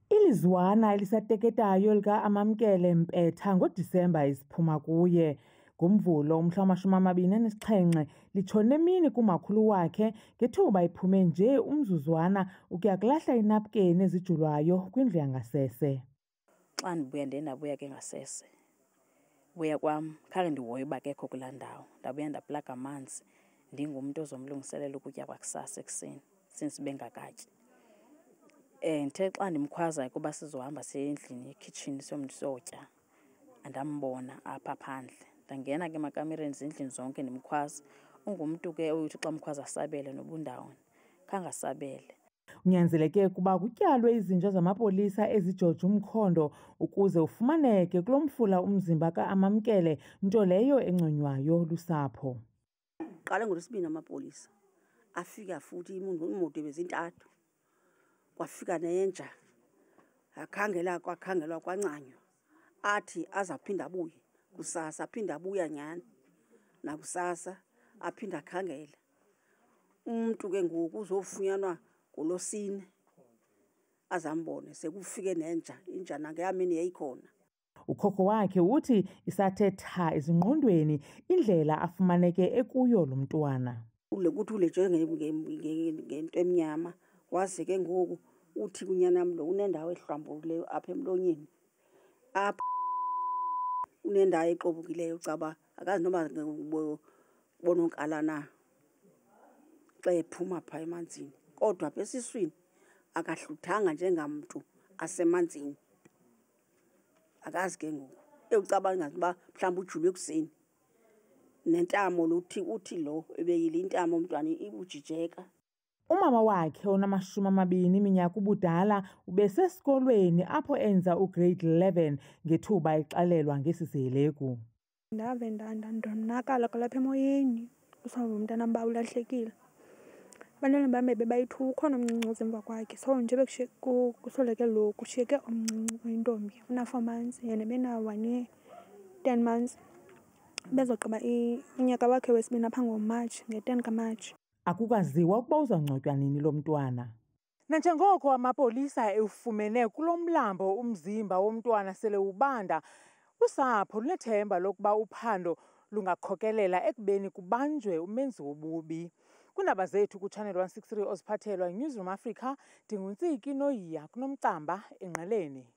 Ilizwana elisateketayo lika-Amamkele Mpetha ngoDisemba isiphuma kuye. NgoMvulo umhla wama-27 litshone emini kumakhulu wakhe ngethuba iphume nje umzuzwana ukuya kulahla inapukeni ezijulwayo kwindlu yangasese. Xa ndibuya ndabuya ke ngasese. Buya kwam khange ndihoye uba akekho kulaa ndawo. Ndabuya ndaplaga amanzi ndingumntu ozomlungiselela ukutya kwakusasa ekuseni since bengakatyi. Ndithe xa ndimkhwazayo kuba sizohamba siye endlini ekhitshini siyotya, andambona apha phandle. Ndangena ke emakamereni zindlini zonke ndimkhwaza. Ungumntu ke oyithi xa mkhwaza asabele nobundawoni. Khange asabele. Unyanzeleke ukuba kutyalwe izinja zamapolisa ezijoja umkhondo ukuze ufumaneke kulo mfula umzimba ka-Amamkele, nto leyo enconywayo lusapho. Qale ngoLwesibini amapolisa afika futhi imoto bezintathu. Kwafika nenja akhangelwa kwancanywa athi azaphinda abuye kusasa, aphinda abuya nyani nakusasa aphinda akhangela. Umuntu ke ngoku uzofunyanwa ngoLosine azambone sekufike nenja, inja nangeyamini yayikhona. Ukhokho wakhe uthi isathe tha ezingqondweni indlela afumaneke ekuyo lo mntwana. Kuthi uleje ngento emnyama waze ke ngoku uthi kunyanam lo unendawo ehlwambukileyo apha emlonyeni. Apha unendawo exobukileyo caba akazi noba bononkala na xa ephuma phaa emanzini. Kodwa apha esiswini akahluthanga njengamntu asemanzini. Akazi ke ngoku ewucabanga uba mhlawumbi ujulwe ekuseni nentamo uthi lo ebeyile intamo umntwana ibujijeka. Umama wakhe ona-20 iminyaka ubudala ubesesikolweni apho enza ugrade 11 ngethuba exelelwa ngesi sihelegu. Ndave ndonakala kwalapha emoyeni kusaba umntana mba ulahlekile. Abantwana bam bebayithu ukhona umncinci emva kwakhe. So nje kusoleke lo kushiyeke umncinci oyintombi una-4 months yena bena-1 year 10 months. Bezogqiba unyaka wakhe wesibini apha ngoMatshi, nge-10 kaMatshi. Akukaziwa ukuba uzawungcwatywa nini lo mntwana. Nanjengoko amapolisa ewufumene kulo mlambo umzimba womntwana sele ubanda, usapho lunethemba lokuba uphando lungakhokelela ekubeni kubanjwe umenzi wobubi. Kundaba zethu kuChannel 163 oziphathelwa yiNewsroom Africa, ndinguNtsiki Noyiya kunomcamba engqeleni.